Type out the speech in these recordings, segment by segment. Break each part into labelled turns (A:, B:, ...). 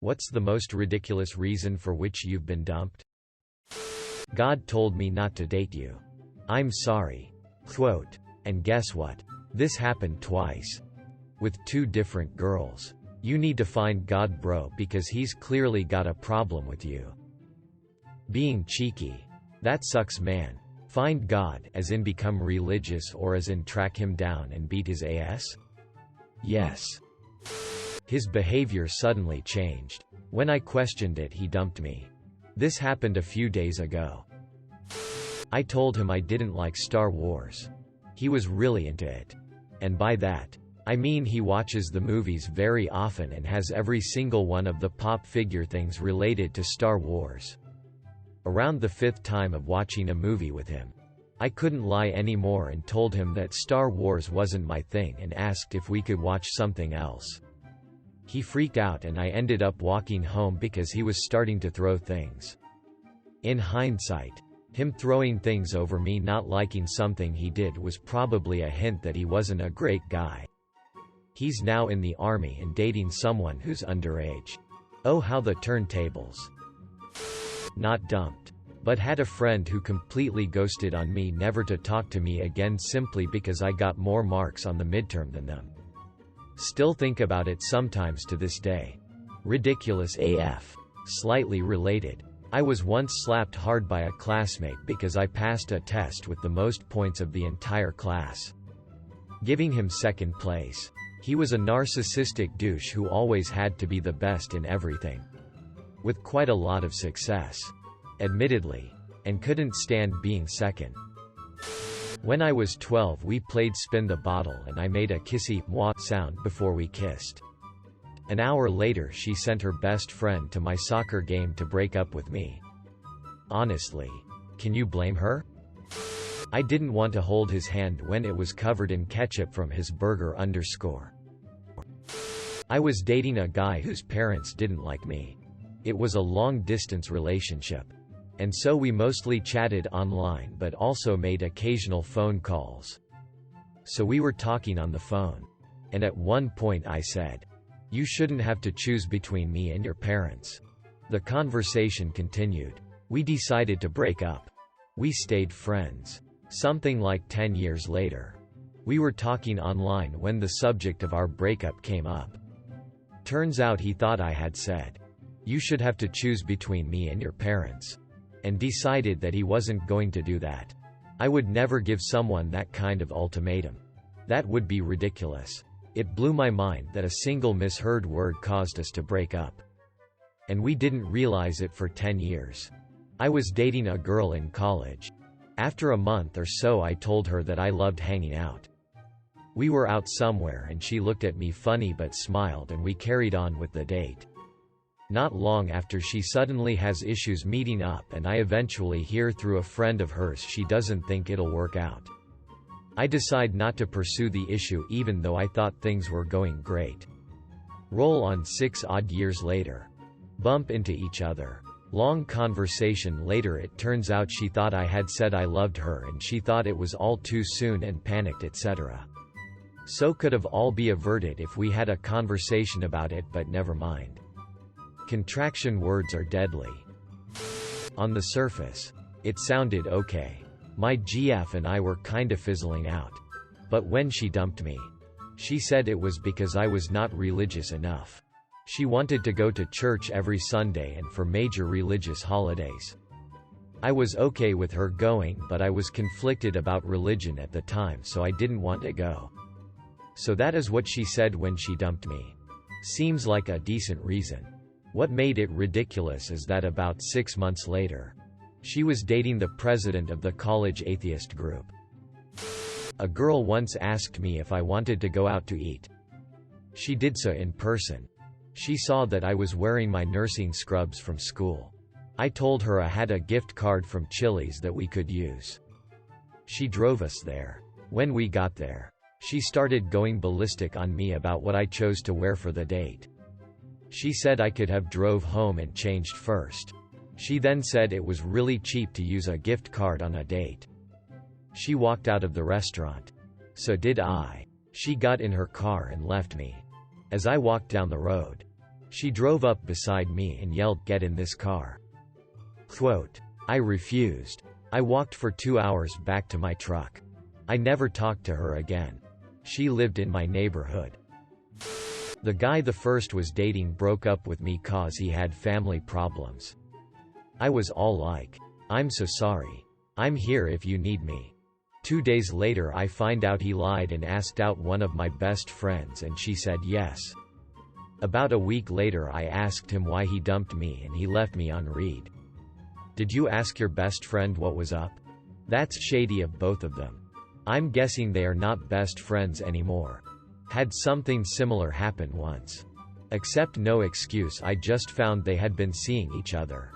A: What's the most ridiculous reason for which you've been dumped? God told me not to date you. I'm sorry. Quote. And guess what? This happened twice. With 2 different girls. You need to find God, bro, because he's clearly got a problem with you. Being cheeky. That sucks, man. Find God, as in become religious, or as in track him down and beat his ass? Yes. His behavior suddenly changed. When I questioned it, he dumped me. This happened a few days ago. I told him I didn't like Star Wars. He was really into it. And by that, I mean he watches the movies very often and has every single one of the pop figure things related to Star Wars. Around the 5th time of watching a movie with him, I couldn't lie anymore and told him that Star Wars wasn't my thing and asked if we could watch something else. He freaked out and I ended up walking home because he was starting to throw things. In hindsight, him throwing things over me not liking something he did was probably a hint that he wasn't a great guy. He's now in the army and dating someone who's underage. Oh, how the turntables. Not dumped. But had a friend who completely ghosted on me, never to talk to me again simply because I got more marks on the midterm than them. Still think about it sometimes to this day. Ridiculous AF. Slightly related. I was once slapped hard by a classmate because I passed a test with the most points of the entire class, giving him 2nd place. He was a narcissistic douche who always had to be the best in everything, with quite a lot of success, admittedly, and couldn't stand being second. When I was 12, we played Spin the Bottle and I made a kissy mwah sound before we kissed. An hour later, she sent her best friend to my soccer game to break up with me. Honestly, can you blame her? I didn't want to hold his hand when it was covered in ketchup from his burger _. I was dating a guy whose parents didn't like me. It was a long-distance relationship. And so we mostly chatted online but also made occasional phone calls. So we were talking on the phone. And at one point I said, "You shouldn't have to choose between me and your parents." The conversation continued. We decided to break up. We stayed friends. Something like 10 years later. We were talking online when the subject of our breakup came up. Turns out he thought I had said, "You should have to choose between me and your parents," and decided that he wasn't going to do that. I would never give someone that kind of ultimatum. That would be ridiculous. It blew my mind that a single misheard word caused us to break up. And we didn't realize it for 10 years. I was dating a girl in college. After a month or so, I told her that I loved hanging out. We were out somewhere and she looked at me funny but smiled and we carried on with the date. Not long after, she suddenly has issues meeting up and I eventually hear through a friend of hers she doesn't think it'll work out. I decide not to pursue the issue even though I thought things were going great. Roll on 6 odd years later. Bump into each other. Long conversation later, it turns out she thought I had said I loved her and she thought it was all too soon and panicked, etc. So could have all be averted if we had a conversation about it, but never mind. Contraction words are deadly. On the surface, it sounded okay. My GF and I were kinda fizzling out. But when she dumped me, she said it was because I was not religious enough. She wanted to go to church every Sunday and for major religious holidays. I was okay with her going, but I was conflicted about religion at the time, so I didn't want to go. So that is what she said when she dumped me. Seems like a decent reason. What made it ridiculous is that about 6 months later, she was dating the president of the college atheist group. A girl once asked me if I wanted to go out to eat. She did so in person. She saw that I was wearing my nursing scrubs from school. I told her I had a gift card from Chili's that we could use. She drove us there. When we got there, she started going ballistic on me about what I chose to wear for the date. She said I could have drove home and changed first. She then said it was really cheap to use a gift card on a date. She walked out of the restaurant. So did I. She got in her car and left me. As I walked down the road, She drove up beside me and yelled, "Get in this car." Quote, I refused. I walked for 2 hours back to my truck. I never talked to her again. She lived in my neighborhood. The guy the first was dating broke up with me cause he had family problems. I was all like, "I'm so sorry. I'm here if you need me." 2 days later I find out he lied and asked out one of my best friends and she said yes. About a week later I asked him why he dumped me and he left me on read. Did you ask your best friend what was up? That's shady of both of them. I'm guessing they are not best friends anymore. Had something similar happen once. Except no excuse, I just found they had been seeing each other.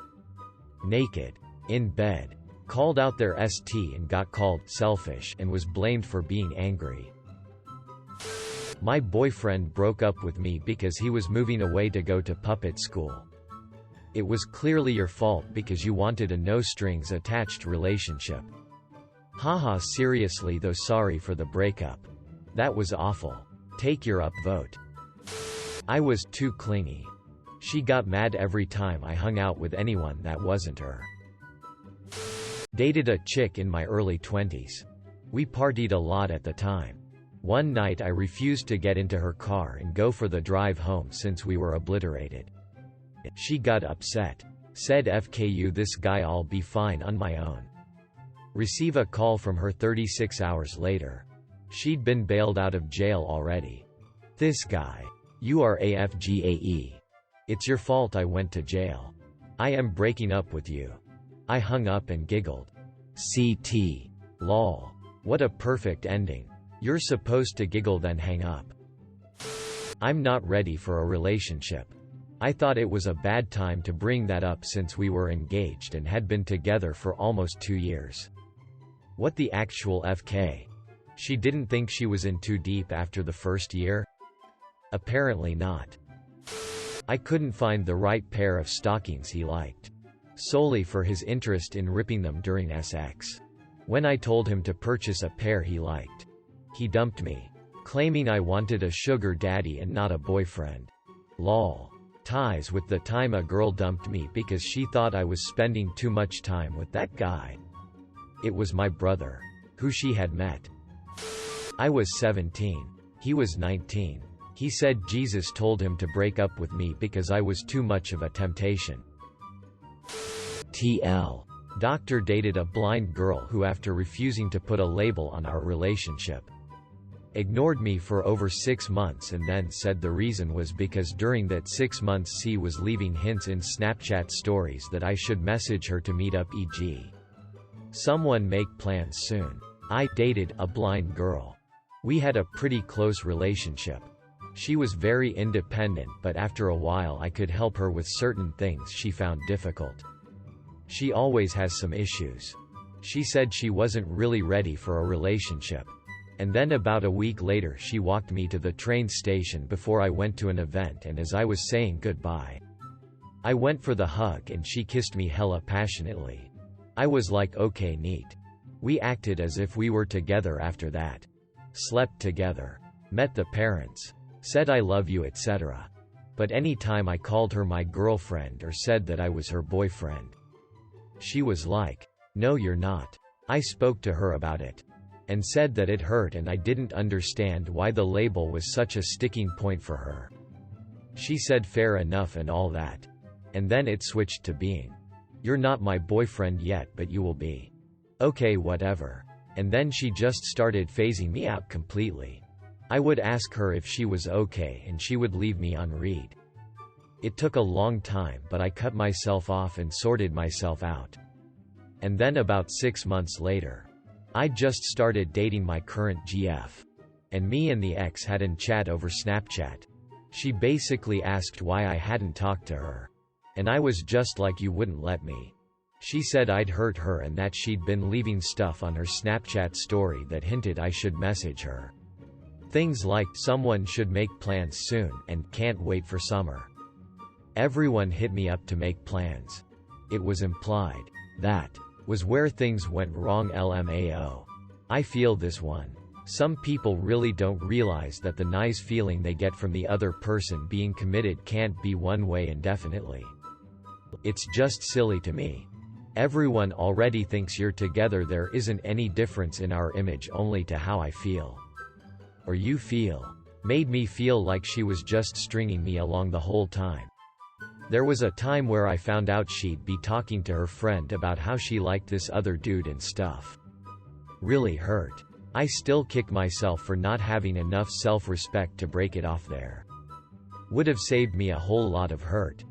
A: Naked. In bed. Called out their ST and got called selfish and was blamed for being angry. My boyfriend broke up with me because he was moving away to go to puppet school. It was clearly your fault because you wanted a no-strings-attached relationship. Haha, seriously though, sorry for the breakup. That was awful. Take your upvote. I was too clingy. She got mad every time I hung out with anyone that wasn't her. Dated a chick in my early 20s. We partied a lot at the time. One night I refused to get into her car and go for the drive home since we were obliterated. She got upset. Said "FKU this guy, I'll be fine on my own." Receive a call from her 36 hours later. She'd been bailed out of jail already. "This guy. You are AFGAE. It's your fault I went to jail. I am breaking up with you." I hung up and giggled. CT. Lol. What a perfect ending. You're supposed to giggle then hang up. I'm not ready for a relationship. I thought it was a bad time to bring that up since we were engaged and had been together for almost 2 years. What the actual FK? She didn't think she was in too deep after the first year? Apparently not. I couldn't find the right pair of stockings he liked. Solely for his interest in ripping them during sex. When I told him to purchase a pair he liked, he dumped me, claiming I wanted a sugar daddy and not a boyfriend. Lol. Ties with the time a girl dumped me because she thought I was spending too much time with that guy. It was my brother, who she had met. I was 17. He was 19. He said Jesus told him to break up with me because I was too much of a temptation. TL. Doctor dated a blind girl who, after refusing to put a label on our relationship, ignored me for over 6 months and then said the reason was because during that 6 months she was leaving hints in Snapchat stories that I should message her to meet up, e.g. someone make plans soon. I dated a blind girl. We had a pretty close relationship. She was very independent, but after a while I could help her with certain things she found difficult. She always has some issues. She said she wasn't really ready for a relationship. And then about a week later she walked me to the train station before I went to an event, and as I was saying goodbye, I went for the hug and she kissed me hella passionately. I was like, okay, neat. We acted as if we were together after that. Slept together. Met the parents. Said I love you, etc. But any time I called her my girlfriend or said that I was her boyfriend, she was like, no you're not. I spoke to her about it and said that it hurt and I didn't understand why the label was such a sticking point for her. She said fair enough and all that. And then it switched to being, you're not my boyfriend yet but you will be. Okay, whatever. And then she just started phasing me out completely. I would ask her if she was okay and she would leave me on read. It took a long time, but I cut myself off and sorted myself out. And then about 6 months later, I just started dating my current GF. And me and the ex had an chat over Snapchat. She basically asked why I hadn't talked to her. And I was just like, you wouldn't let me. She said I'd hurt her and that she'd been leaving stuff on her Snapchat story that hinted I should message her. Things like, someone should make plans soon, and can't wait for summer. Everyone hit me up to make plans. It was implied. That was where things went wrong, LMAO. I feel this one. Some people really don't realize that the nice feeling they get from the other person being committed can't be one way indefinitely. It's just silly to me. Everyone already thinks you're together. There isn't any difference in our image, only to how I feel. Or you feel. Made me feel like she was just stringing me along the whole time. There was a time where I found out she'd be talking to her friend about how she liked this other dude and stuff. Really hurt. I still kick myself for not having enough self-respect to break it off there. Would have saved me a whole lot of hurt.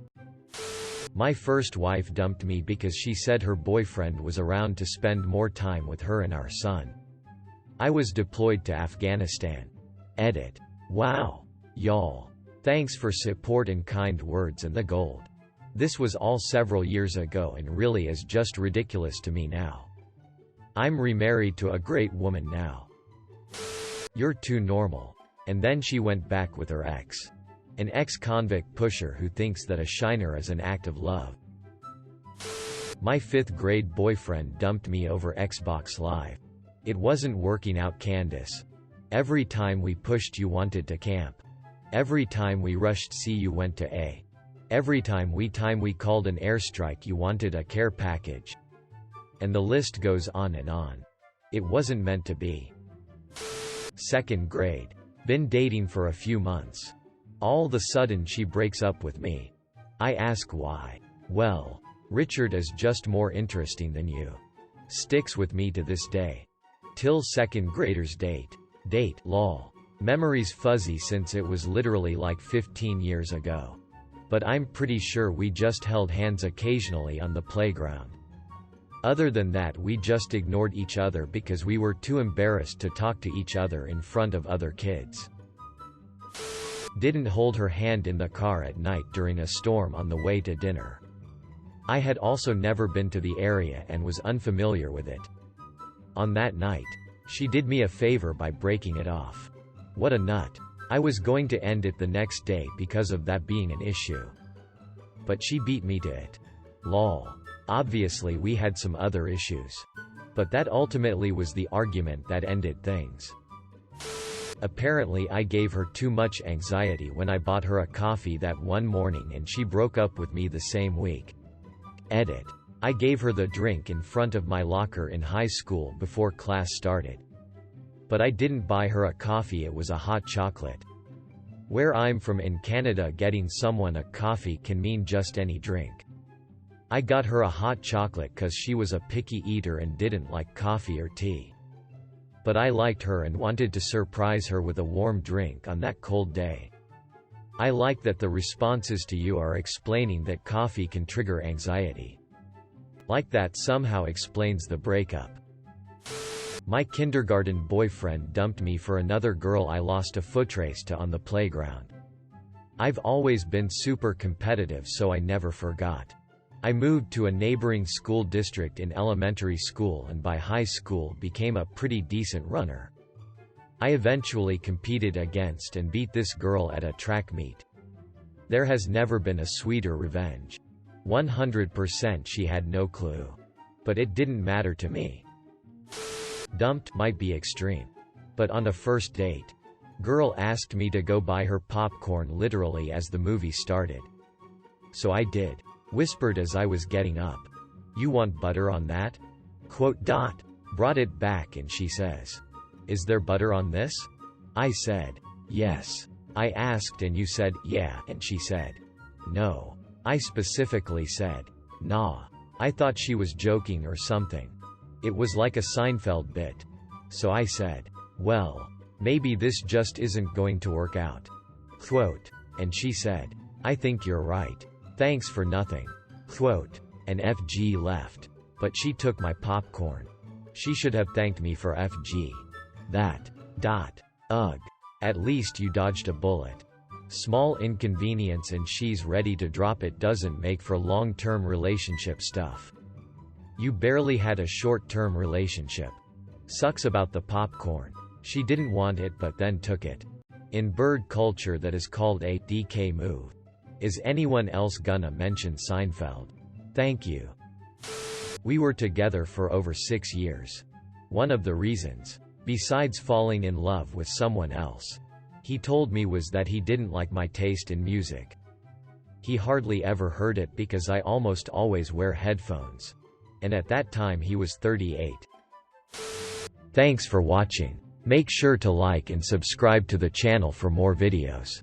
A: My first wife dumped me because she said her boyfriend was around to spend more time with her and our son. I was deployed to Afghanistan. Edit. Wow. Y'all. Thanks for support and kind words and the gold. This was all several years ago and really is just ridiculous to me now. I'm remarried to a great woman now. You're too normal. And then she went back with her ex. An ex-convict pusher who thinks that a shiner is an act of love. My 5th grade boyfriend dumped me over Xbox Live. It wasn't working out, Candace. Every time we pushed you wanted to camp. Every time we rushed C you went to A. Every time we called an airstrike you wanted a care package. And the list goes on and on. It wasn't meant to be. 2nd grade. Been dating for a few months. All of a sudden she breaks up with me. I ask why. Well, Richard is just more interesting than you. Sticks with me to this day. Till 2nd graders date. Lol. Memories fuzzy since it was literally like 15 years ago. But I'm pretty sure we just held hands occasionally on the playground. Other than that, we just ignored each other because we were too embarrassed to talk to each other in front of other kids. Didn't hold her hand in the car at night during a storm on the way to dinner. I had also never been to the area and was unfamiliar with it. On that night, she did me a favor by breaking it off. What a nut. I was going to end it the next day because of that being an issue. But she beat me to it. Lol. Obviously we had some other issues. But that ultimately was the argument that ended things. Apparently I gave her too much anxiety when I bought her a coffee that one morning and she broke up with me the same week. Edit. I gave her the drink in front of my locker in high school before class started. But I didn't buy her a coffee, it was a hot chocolate. Where I'm from in Canada, getting someone a coffee can mean just any drink. I got her a hot chocolate cause she was a picky eater and didn't like coffee or tea. But I liked her and wanted to surprise her with a warm drink on that cold day. I like that the responses to you are explaining that coffee can trigger anxiety. Like that somehow explains the breakup. My kindergarten boyfriend dumped me for another girl I lost a foot race to on the playground. I've always been super competitive, so I never forgot. I moved to a neighboring school district in elementary school and by high school became a pretty decent runner. I eventually competed against and beat this girl at a track meet. There has never been a sweeter revenge. 100% she had no clue. But it didn't matter to me. Dumped might be extreme. But on a first date, girl asked me to go buy her popcorn literally as the movie started. So I did. Whispered as I was getting up. You want butter on that? Brought it back and she says, is there butter on this? I said, yes. I asked and you said, yeah, and she said, no. I specifically said, nah. I thought she was joking or something. It was like a Seinfeld bit. So I said, well, maybe this just isn't going to work out. And she said, I think you're right. Thanks for nothing. And FG left. But she took my popcorn. She should have thanked me for FG. Ugh. At least you dodged a bullet. Small inconvenience and she's ready to drop it doesn't make for long-term relationship stuff. You barely had a short-term relationship. Sucks about the popcorn. She didn't want it but then took it. In bird culture that is called a DK move. Is anyone else gonna mention Seinfeld? Thank you. We were together for over 6 years. One of the reasons Besides falling in love with someone else. He told me was that he didn't like my taste in music. He hardly ever heard it because I almost always wear headphones. And at that time he was 38. Thanks for watching. Make sure to like and subscribe to the channel for more videos.